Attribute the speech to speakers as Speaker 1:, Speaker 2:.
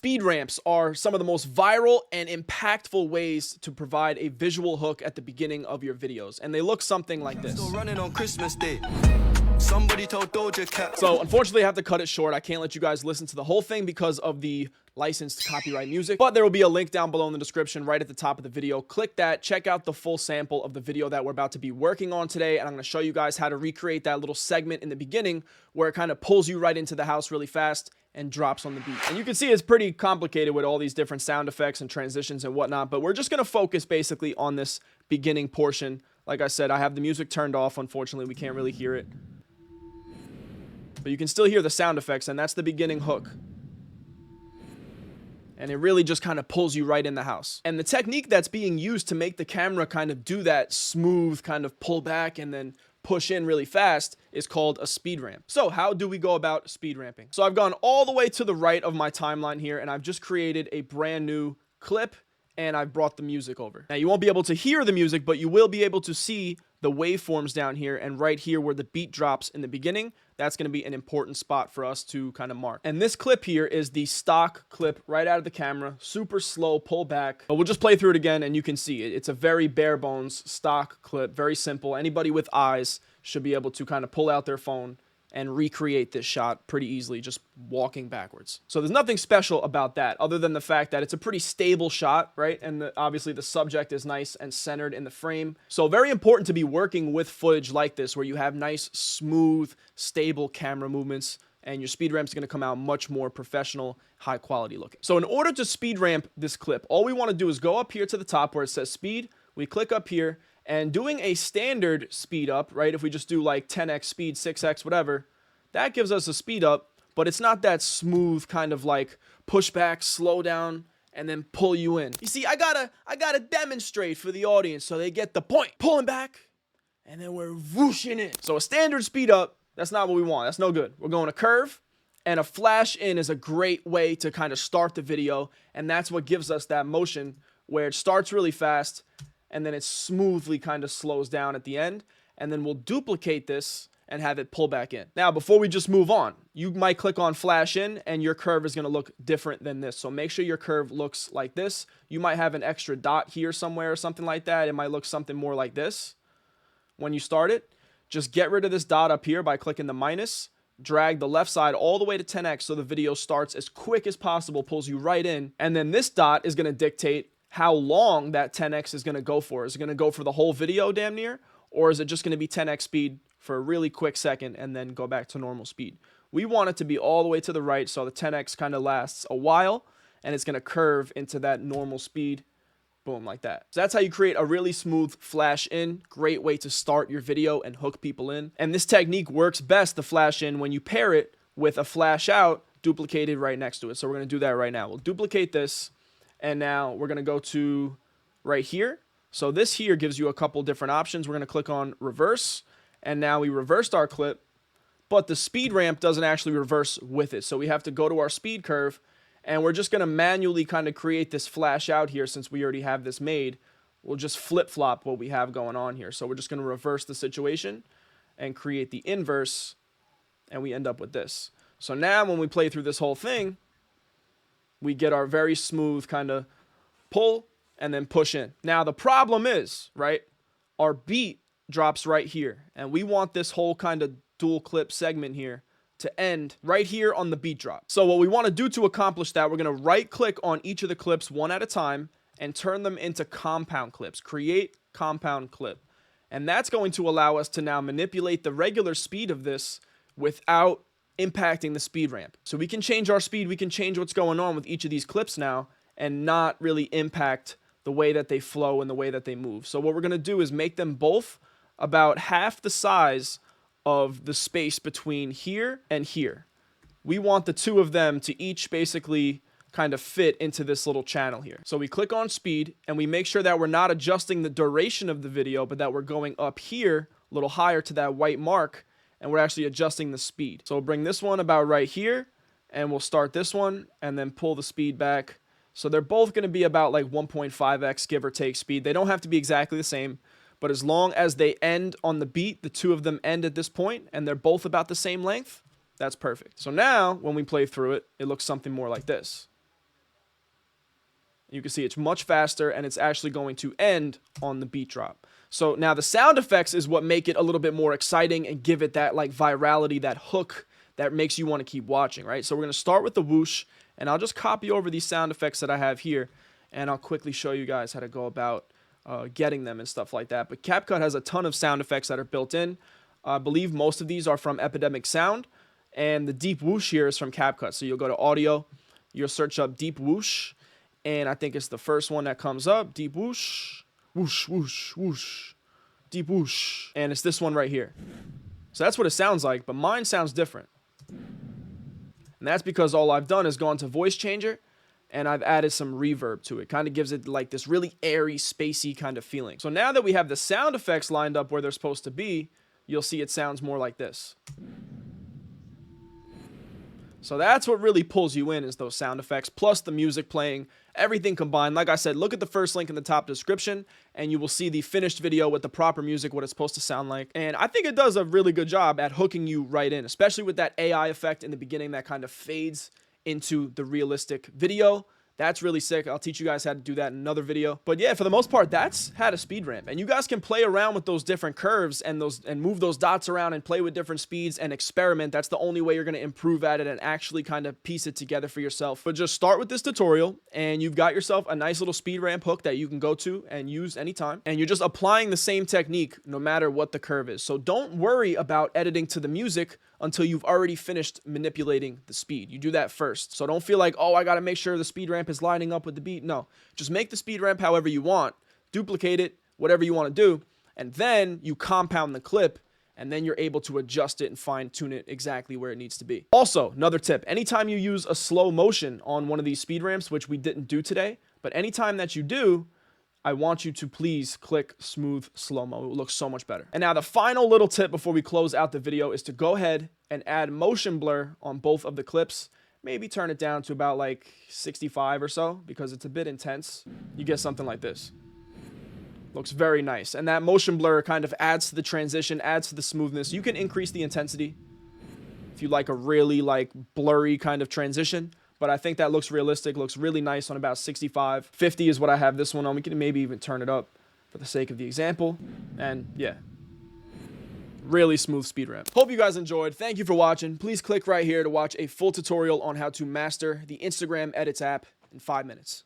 Speaker 1: Speed ramps are some of the most viral and impactful ways to provide a visual hook at the beginning of your videos. And they look something like this.
Speaker 2: Still running on Christmas Day. Somebody told Doja Cat.
Speaker 1: So unfortunately, I have to cut it short. I can't let you guys listen to the whole thing because of the licensed copyright music, but there will be a link down below in the description right at the top of the video. Click that, check out the full sample of the video that we're about to be working on today, and I'm going to show you guys how to recreate that little segment in the beginning where it kind of pulls you right into the house really fast and drops on the beat. And you can see it's pretty complicated with all these different sound effects and transitions and whatnot, but we're just going to focus basically on this beginning portion. Like I said, I have the music turned off. Unfortunately, we can't really hear it, but you can still hear the sound effects, and that's the beginning hook. And it really just kind of pulls you right in the house. And the technique that's being used to make the camera kind of do that smooth kind of pull back and then push in really fast is called a speed ramp. So how do we go about speed ramping? So I've gone all the way to the right of my timeline here, and I've just created a brand new clip, and I've brought the music over. Now you won't be able to hear the music, but you will be able to see the waveforms down here, and right here where the beat drops in the beginning, that's going to be an important spot for us to kind of mark. And this clip here is the stock clip right out of the camera, super slow pull back. But we'll just play through it again and you can see it. It's a very bare bones stock clip, very simple. Anybody with eyes should be able to kind of pull out their phone and recreate this shot pretty easily, just walking backwards. So there's nothing special about that other than the fact that it's a pretty stable shot, right? And obviously the subject is nice and centered in the frame. So very important to be working with footage like this where you have nice, smooth, stable camera movements, and your speed ramp is going to come out much more professional, high quality looking. So in order to speed ramp this clip, all we want to do is go up here to the top where it says speed. We click up here, and doing a standard speed up, right? If we just do like 10x speed, 6x, whatever, that gives us a speed up, but it's not that smooth kind of like push back, slow down, and then pull you in. You see, I gotta demonstrate for the audience so they get the point. Pulling back, and then we're whooshing in. So a standard speed up, that's not what we want. That's no good. We're going a curve, and a flash in is a great way to kind of start the video, and that's what gives us that motion where it starts really fast, and then it smoothly kind of slows down at the end, and then we'll duplicate this and have it pull back in. Now, before we just move on, you might click on flash in and your curve is going to look different than this. So make sure your curve looks like this. You might have an extra dot here somewhere or something like that. It might look something more like this when you start it. Just get rid of this dot up here by clicking the minus, drag the left side all the way to 10x so the video starts as quick as possible, pulls you right in, and then this dot is going to dictate how long that 10x is going to go for. Is it going to go for the whole video damn near, or is it just going to be 10x speed for a really quick second and then go back to normal speed? We want it to be all the way to the right so the 10x kind of lasts a while and it's going to curve into that normal speed. Boom, like that. So that's how you create a really smooth flash in. Great way to start your video and hook people in. And this technique works best, the flash in, when you pair it with a flash out duplicated right next to it. So we're going to do that right now. We'll duplicate this, and now we're going to go to right here. So this here gives you a couple different options. We're going to click on reverse, and now we reversed our clip, but the speed ramp doesn't actually reverse with it. So we have to go to our speed curve, and we're just going to manually kind of create this flash out here since we already have this made. We'll just flip-flop what we have going on here. So we're just going to reverse the situation and create the inverse, and we end up with this. So now when we play through this whole thing, we get our very smooth kind of pull and then push in. Now the problem is, right, our beat drops right here, and we want this whole kind of dual clip segment here to end right here on the beat drop. So what we want to do to accomplish that, we're going to right click on each of the clips one at a time and turn them into compound clips. Create compound clip. And that's going to allow us to now manipulate the regular speed of this without impacting the speed ramp. So we can change our speed, we can change what's going on with each of these clips now and not really impact the way that they flow and the way that they move. So what we're going to do is make them both about half the size of the space between here and here. We want the two of them to each basically kind of fit into this little channel here. So we click on speed and we make sure that we're not adjusting the duration of the video, but that we're going up here a little higher to that white mark, and we're actually adjusting the speed. So we'll bring this one about right here, and we'll start this one and then pull the speed back. So they're both going to be about like 1.5x give or take speed. They don't have to be exactly the same, but as long as they end on the beat, the two of them end at this point, and they're both about the same length, that's perfect. So now when we play through it, it looks something more like this. You can see it's much faster, and it's actually going to end on the beat drop. So now the sound effects is what make it a little bit more exciting and give it that like virality, that hook that makes you want to keep watching, right? So we're going to start with the whoosh, and I'll just copy over these sound effects that I have here, and I'll quickly show you guys how to go about getting them and stuff like that. But CapCut has a ton of sound effects that are built in. I believe most of these are from Epidemic Sound, and the deep whoosh here is from CapCut. So you'll go to audio, you'll search up deep whoosh, and I think it's the first one that comes up, deep whoosh, whoosh, whoosh, whoosh, deep whoosh, and it's this one right here. So that's what it sounds like, but mine sounds different. And that's because all I've done is gone to voice changer, and I've added some reverb to it. Kind of gives it like this really airy, spacey kind of feeling. So now that we have the sound effects lined up where they're supposed to be, you'll see it sounds more like this. So that's what really pulls you in, is those sound effects, plus the music playing, everything combined. Like I said, look at the first link in the top description, and you will see the finished video with the proper music, what it's supposed to sound like. And I think it does a really good job at hooking you right in, especially with that AI effect in the beginning that kind of fades into the realistic video. That's really sick. I'll teach you guys how to do that in another video. But yeah, for the most part, that's how to speed ramp. And you guys can play around with those different curves and move those dots around and play with different speeds and experiment. That's the only way you're going to improve at it and actually kind of piece it together for yourself. But just start with this tutorial, and you've got yourself a nice little speed ramp hook that you can go to and use anytime. And you're just applying the same technique no matter what the curve is. So don't worry about editing to the music until you've already finished manipulating the speed. You do that first. So don't feel like, oh, I got to make sure the speed ramp is lining up with the beat. No, just make the speed ramp however you want, duplicate it, whatever you want to do, and then you compound the clip, and then you're able to adjust it and fine tune it exactly where it needs to be. Also, another tip, anytime you use a slow motion on one of these speed ramps, which we didn't do today, but anytime that you do, I want you to please click smooth slow-mo. It will look so much better. And now the final little tip before we close out the video is to go ahead and add motion blur on both of the clips. Maybe turn it down to about like 65 or so, because it's a bit intense. You get something like this. Looks very nice. And that motion blur kind of adds to the transition, adds to the smoothness. You can increase the intensity if you like a really like blurry kind of transition. But I think that looks realistic, looks really nice on about 65. 50 is what I have this one on. We can maybe even turn it up for the sake of the example. And yeah, really smooth speed ramp. Hope you guys enjoyed. Thank you for watching. Please click right here to watch a full tutorial on how to master the Instagram Edits app in 5 minutes.